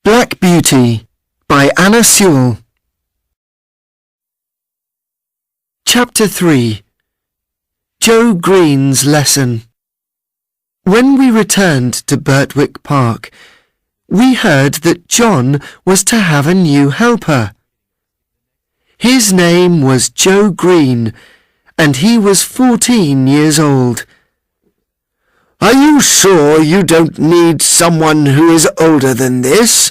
Black Beauty by Anna Sewell. Chapter 3. Joe Green's Lesson. When we returned to Birtwick Park, we heard that John was to have a new helper. His name was Joe Green, and he was 14 years old. "Are you sure you don't need someone who is older than this?"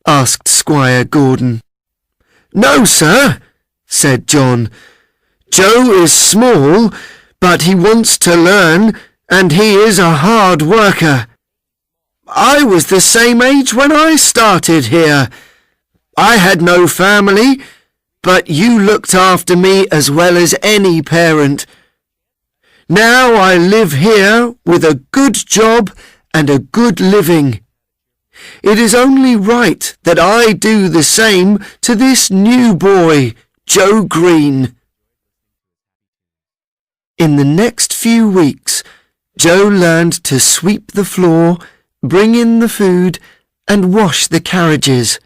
asked Squire Gordon. "No, sir," said John. "Joe is small, but he wants to learn, and he is a hard worker. I was the same age when I started here. I had no family, but you looked after me as well as any parent. Now I live here with a good job and a good living. It is only right that I do the same to this new boy, Joe Green." In the next few weeks, Joe learned to sweep the floor, bring in the food, and wash the carriages.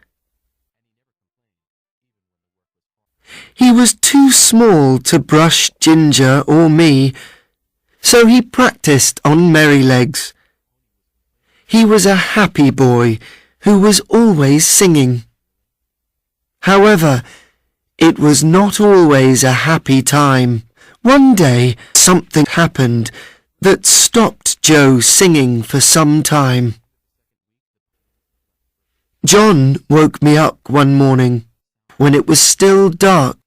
He was too small to brush Ginger or me, so he practiced on Merrylegs. He was a happy boy who was always singing. However, it was not always a happy time. One day, something happened that stopped Joe singing for some time. John woke me up one morning when it was still dark.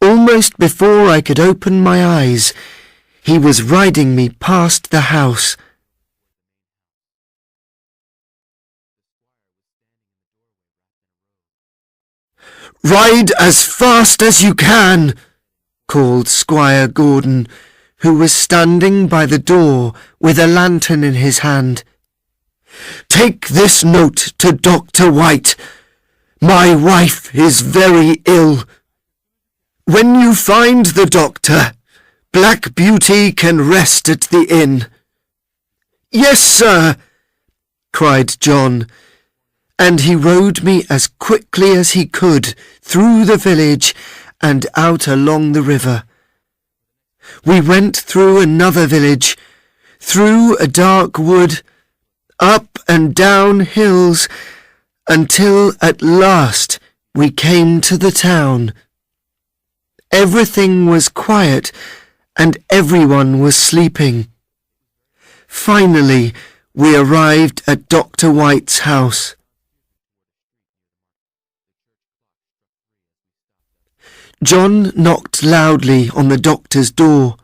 Almost before I could open my eyes, he was riding me past the house. "Ride as fast as you can," called Squire Gordon, who was standing by the door with a lantern in his hand. "Take this note to Dr. White. My wife is very ill. When you find the doctor, Black Beauty can rest at the inn." "Yes, sir," cried John, and he rode me as quickly as he could through the village and out along the river. We went through another village, through a dark wood, up and down hills, until at last we came to the town. Everything was quiet and everyone was sleeping. Finally, we arrived at Dr. White's house. John knocked loudly on the doctor's door.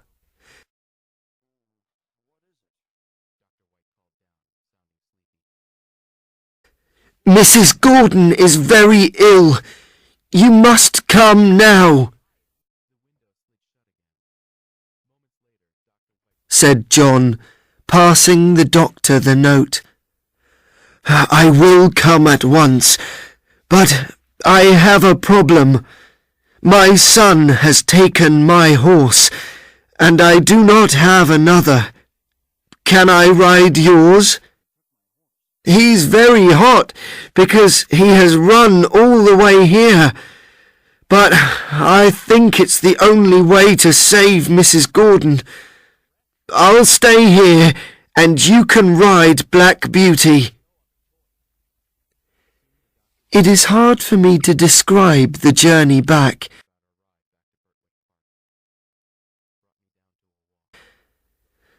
"Mrs. Gordon is very ill. You must come now," said John, passing the doctor the note. "I will come at once, but I have a problem. My son has taken my horse, and I do not have another. Can I ride yours? He's very hot because he has run all the way here, but I think it's the only way to save Mrs. Gordon. I'll stay here and you can ride Black Beauty." It is hard for me to describe the journey back.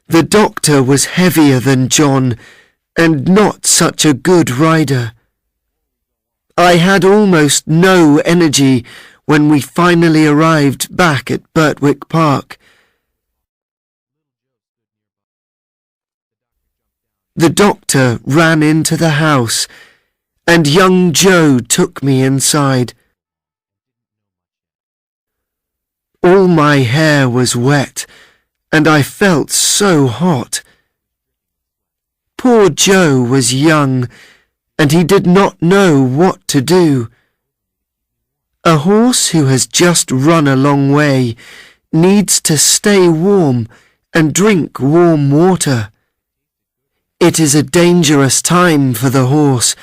The doctor was heavier than John and not such a good rider. I had almost no energy when we finally arrived back at Birtwick Park. The doctor ran into the house, and young Joe took me inside. All my hair was wet, and I felt so hot. Poor Joe was young, and he did not know what to do. A horse who has just run a long way needs to stay warm and drink warm water. It is a dangerous time for the horse,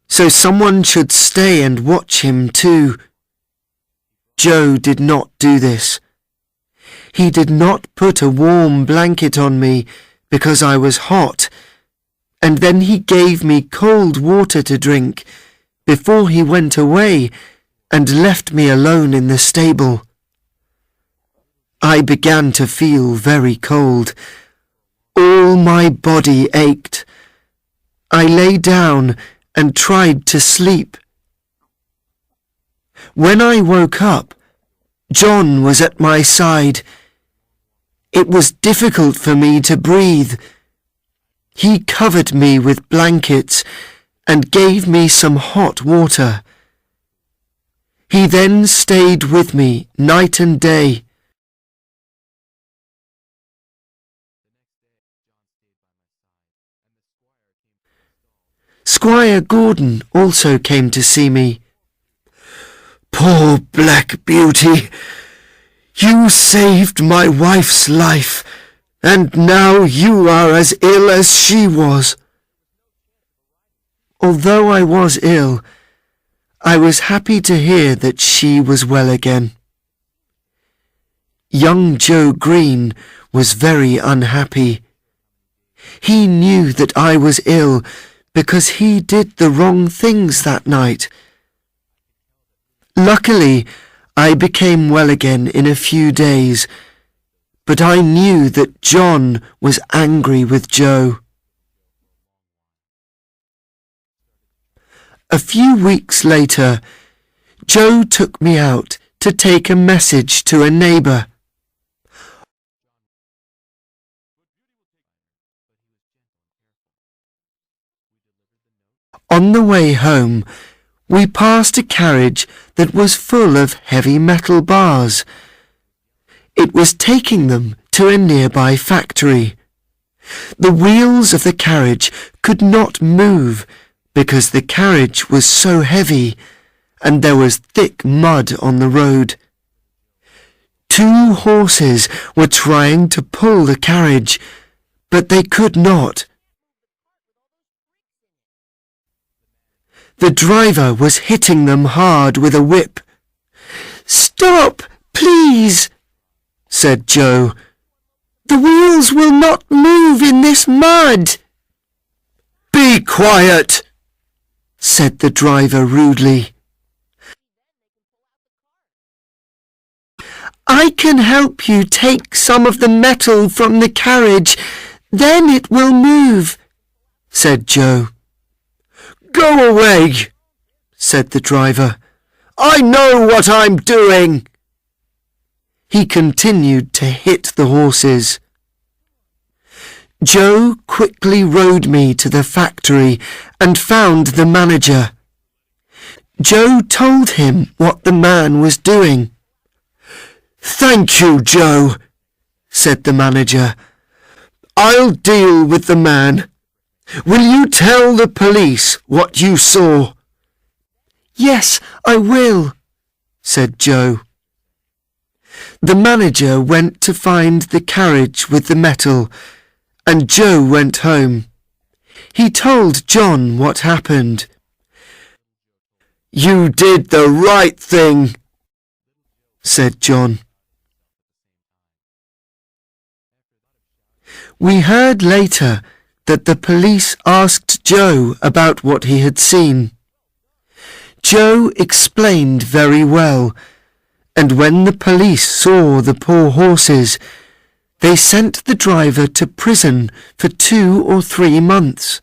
so someone should stay and watch him too. Joe did not do this. He did not put a warm blanket on me because I was hot, and then he gave me cold water to drink before he went away and left me alone in the stable. I began to feel very cold. All my body ached. I lay down and tried to sleep. When I woke up, John was at my side. It was difficult for me to breathe. He covered me with blankets and gave me some hot water. He then stayed with me night and day. Squire Gordon also came to see me. "Poor Black Beauty, you saved my wife's life, and now you are as ill as she was." Although I was ill, I was happy to hear that she was well again. Young Joe Green was very unhappy. He knew that I was ill because he did the wrong things that night. Luckily, I became well again in a few days, but I knew that John was angry with Joe. A few weeks later, Joe took me out to take a message to a neighbour. On the way home, we passed a carriage that was full of heavy metal bars. It was taking them to a nearby factory. The wheels of the carriage could not move because the carriage was so heavy and there was thick mud on the road. 2 horses were trying to pull the carriage, but they could not. The driver was hitting them hard with a whip. "Stop, please," said Joe. "The wheels will not move in this mud." "Be quiet," said the driver rudely. "I can help you take some of the metal from the carriage, then it will move," said Joe. "Go away," said the driver. "I know what I'm doing." He continued to hit the horses. Joe quickly rode me to the factory and found the manager. Joe told him what the man was doing. "Thank you, Joe," said the manager. "I'll deal with the man. Will you tell the police what you saw?" "Yes, I will," said Joe. The manager went to find the carriage with the metal, and Joe went home. He told John what happened. "You did the right thing," said John. We heard later that the police asked Joe about what he had seen. Joe explained very well, and when the police saw the poor horses, they sent the driver to prison for 2 or 3 months.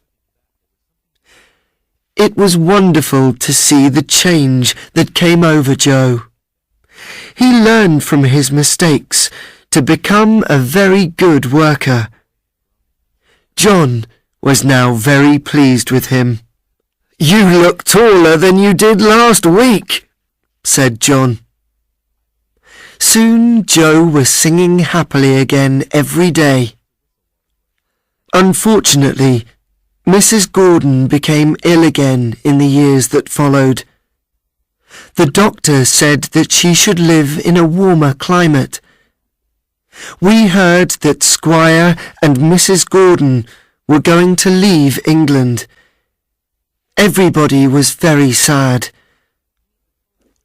It was wonderful to see the change that came over Joe. He learned from his mistakes to become a very good worker. John was now very pleased with him. "You look taller than you did last week," said John. Soon Joe was singing happily again every day. Unfortunately, Mrs. Gordon became ill again in the years that followed. The doctor said that she should live in a warmer climate. We heard that Squire and Mrs. Gordon were going to leave England. Everybody was very sad.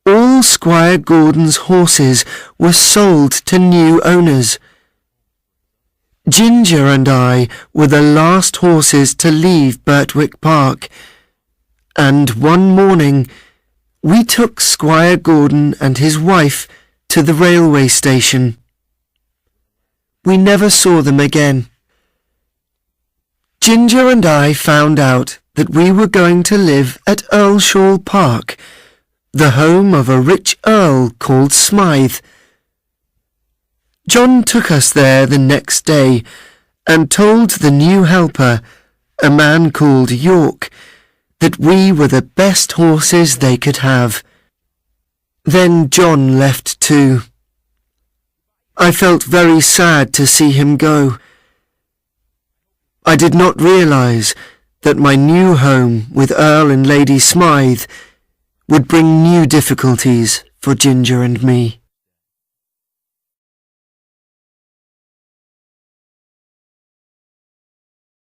All Squire Gordon's horses were sold to new owners. Ginger and I were the last horses to leave Birtwick Park, and one morning we took Squire Gordon and his wife to the railway station. We never saw them again. Ginger and I found out that we were going to live at Earlshall Park, the home of a rich earl called Smythe. John took us there the next day and told the new helper, a man called York, that we were the best horses they could have. Then John left too. I felt very sad to see him go. I did not realise that my new home with Earl and Lady Smythe would bring new difficulties for Ginger and me.